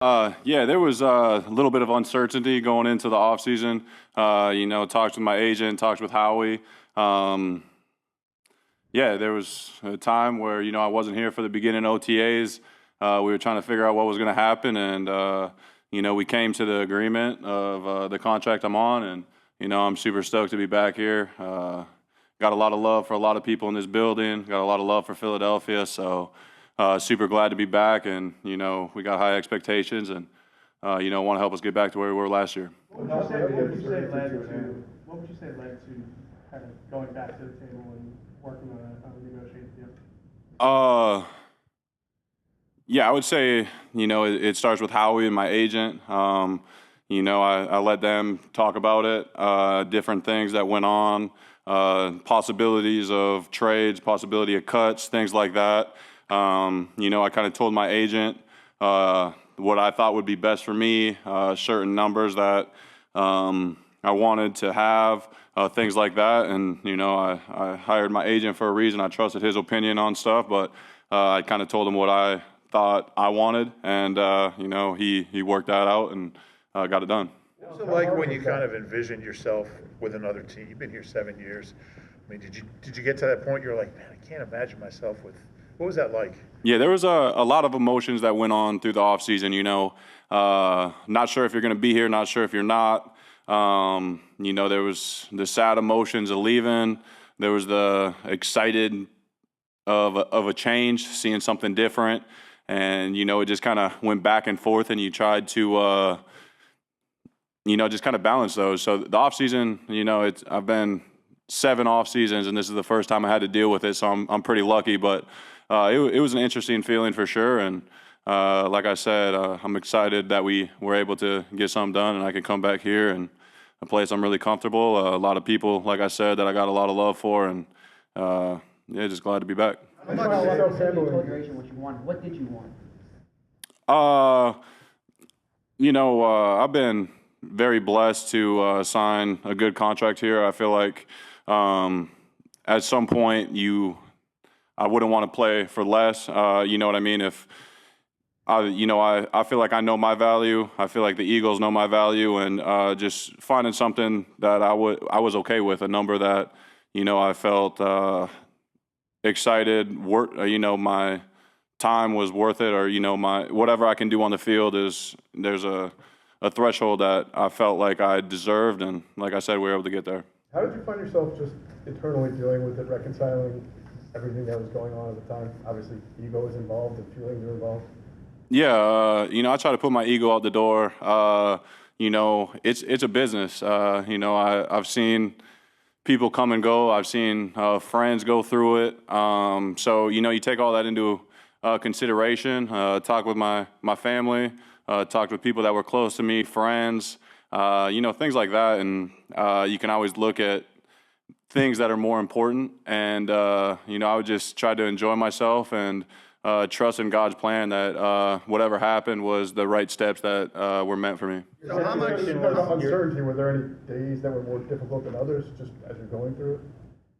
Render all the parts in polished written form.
Yeah, there was a little bit of uncertainty going into the offseason. Talked with my agent, talked with Howie. Um, yeah, there was a time where, I wasn't here for the beginning OTAs. We were trying to figure out what was going to happen, and, we came to the agreement of the contract I'm on, and, I'm super stoked to be back here. Got a lot of love for a lot of people in this building, got a lot of love for Philadelphia, so super glad to be back, and, we got high expectations, and, want to help us get back to where we were last year. What would you say led to kind of going back to the table and working on a negotiated deal? Yeah, I would say, it starts with Howie and my agent. I let them talk about it, different things that went on, possibilities of trades, possibility of cuts, things like that. I kind of told my agent what I thought would be best for me, certain numbers that I wanted to have, things like that. And, I hired my agent for a reason. I trusted his opinion on stuff, but I kind of told him what I thought I wanted, and, he worked that out and got it done. What's it like when you kind of envisioned yourself with another team? You've been here 7 years. I mean, did you get to that point you're like, man, I can't imagine myself with – what was that like? Yeah, there was a lot of emotions that went on through the offseason, not sure if you're going to be here, not sure if you're not. There was the sad emotions of leaving. There was the excited of a change, seeing something different. And, it just kind of went back and forth, and you tried to, just kind of balance those. So the offseason, I've been 7 off seasons, and this is the first time I had to deal with it, so I'm pretty lucky. But it was an interesting feeling for sure. And like I said, I'm excited that we were able to get something done, and I can come back here and a place I'm really comfortable. A lot of people, like I said, that I got a lot of love for, and just glad to be back. What you wanted? What did you want? I've been very blessed to sign a good contract here. I feel like at some point I wouldn't want to play for less. You know what I mean? If I feel like I know my value. I feel like the Eagles know my value, and just finding something that I was okay with, a number that I felt excited. My time was worth it, or my whatever I can do on the field there's a threshold that I felt like I deserved, and like I said, we were able to get there. How did you find yourself just internally dealing with it, reconciling everything that was going on at the time? Obviously, ego is involved and feelings are involved. Yeah, I try to put my ego out the door. It's a business. I've seen people come and go. I've seen friends go through it. So you take all that into consideration. Talk with my family. Talked with people that were close to me, friends. Things like that. And you can always look at things that are more important. And I would just try to enjoy myself and trust in God's plan that whatever happened was the right steps that were meant for me. So how much uncertainty? Were there any days that were more difficult than others, just as you're going through it?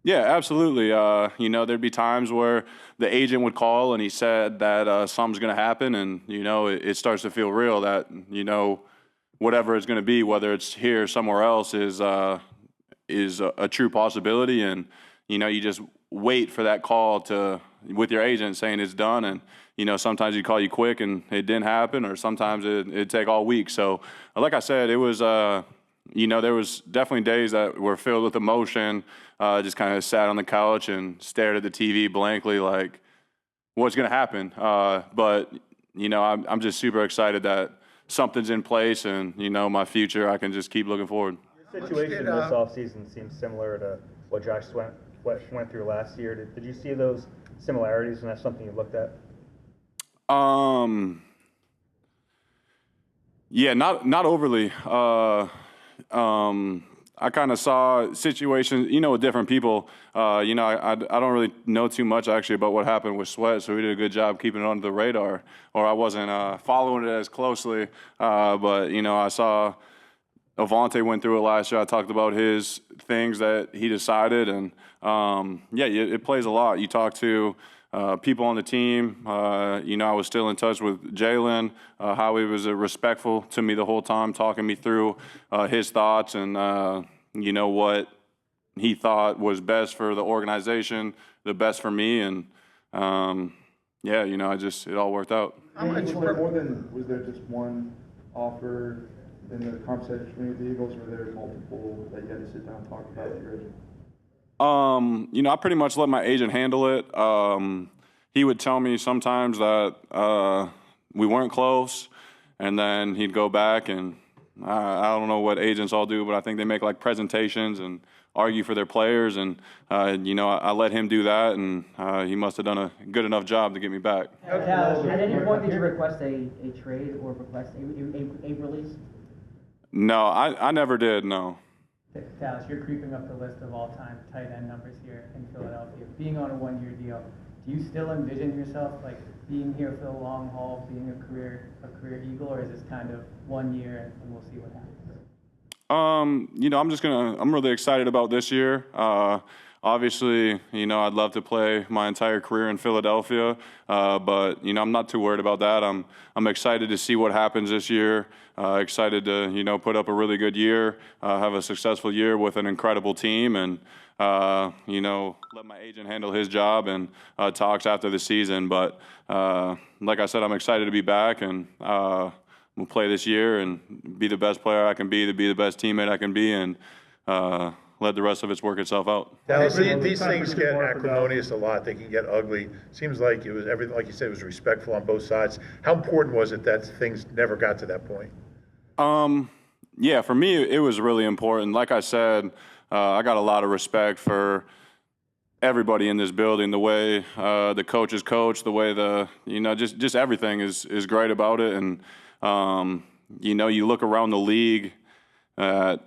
Yeah, absolutely. There'd be times where the agent would call and he said that something's going to happen, and it starts to feel real that whatever it's going to be, whether it's here or somewhere else, is a true possibility, and you just wait for that call with your agent saying it's done, and sometimes he'd call you quick and it didn't happen, or sometimes it'd take all week. So like I said, it was there was definitely days that were filled with emotion. Just kind of sat on the couch and stared at the TV blankly, like what's going to happen. But I'm just super excited that something's in place, and my future, I can just keep looking forward. Your situation this offseason seems similar to what Josh went through last year. Did you see those similarities, and that's something you looked at? Yeah, not overly. I kind of saw situations, with different people. I don't really know too much actually about what happened with Sweat, so we did a good job keeping it under the radar, or I wasn't following it as closely. But I saw Avante went through it last year. I talked about his things that he decided, and it plays a lot. You talk to people on the team. You know, I was still in touch with Jalen. Howie was respectful to me the whole time, talking me through his thoughts and, you know, what he thought was best for the organization, the best for me. And, yeah, you know, it all worked out. Was there just one offer in the conversation with the Eagles, or were there multiple that you had to sit down and talk about with your agent? You know, I pretty much let my agent handle it. He would tell me sometimes that we weren't close, and then he'd go back and I don't know what agents all do, but I think they make like presentations and argue for their players. And, you know, I let him do that, and he must have done a good enough job to get me back. At any point did you request a trade or request a release? No, I never did, no. Dallas, you're creeping up the list of all-time tight end numbers here in Philadelphia. Being on a one-year deal, do you still envision yourself like being here for the long haul, being a career Eagle, or is this kind of 1 year and we'll see what happens? You know, I'm really excited about this year. Obviously, you know, I'd love to play my entire career in Philadelphia, but you know, I'm not too worried about that. I'm excited to see what happens this year. Excited to, you know, put up a really good year, have a successful year with an incredible team, and you know, let my agent handle his job and talks after the season. But like I said, I'm excited to be back, and we'll play this year and be the best player I can be, to be the best teammate I can be, and let the rest of it work itself out. Dallas, these things get acrimonious a lot. They can get ugly. Seems like it was everything, like you said, it was respectful on both sides. How important was it that things never got to that point? Yeah, for me, it was really important. Like I said, I got a lot of respect for everybody in this building. The way the coaches coach, the way you know, just everything is great about it. And you know, you look around the league at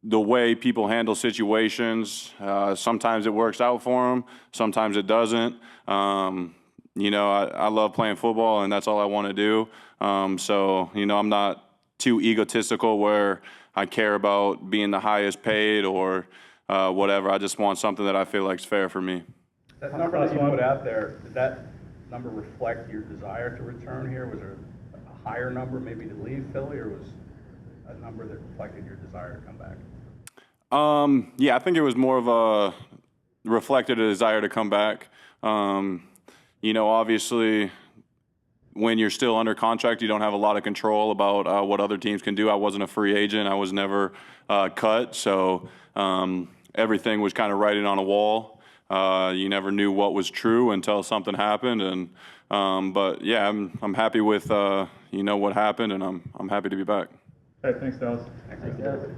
the way people handle situations. Sometimes it works out for them, sometimes it doesn't. You know, I love playing football, and that's all I want to do. So, you know, I'm not too egotistical where I care about being the highest paid or whatever. I just want something that I feel like is fair for me. That number that you put out there, did that number reflect your desire to return here? Was there a higher number maybe to leave Philly, or was a number that reflected your desire to come back? Yeah, I think it was more of reflected a desire to come back. You know, obviously, when you're still under contract, you don't have a lot of control about what other teams can do. I wasn't a free agent. I was never cut. So everything was kind of writing on a wall. You never knew what was true until something happened. And but yeah, I'm happy with you know, what happened, and I'm happy to be back. Hey, thanks, Dallas. Thanks, Dallas.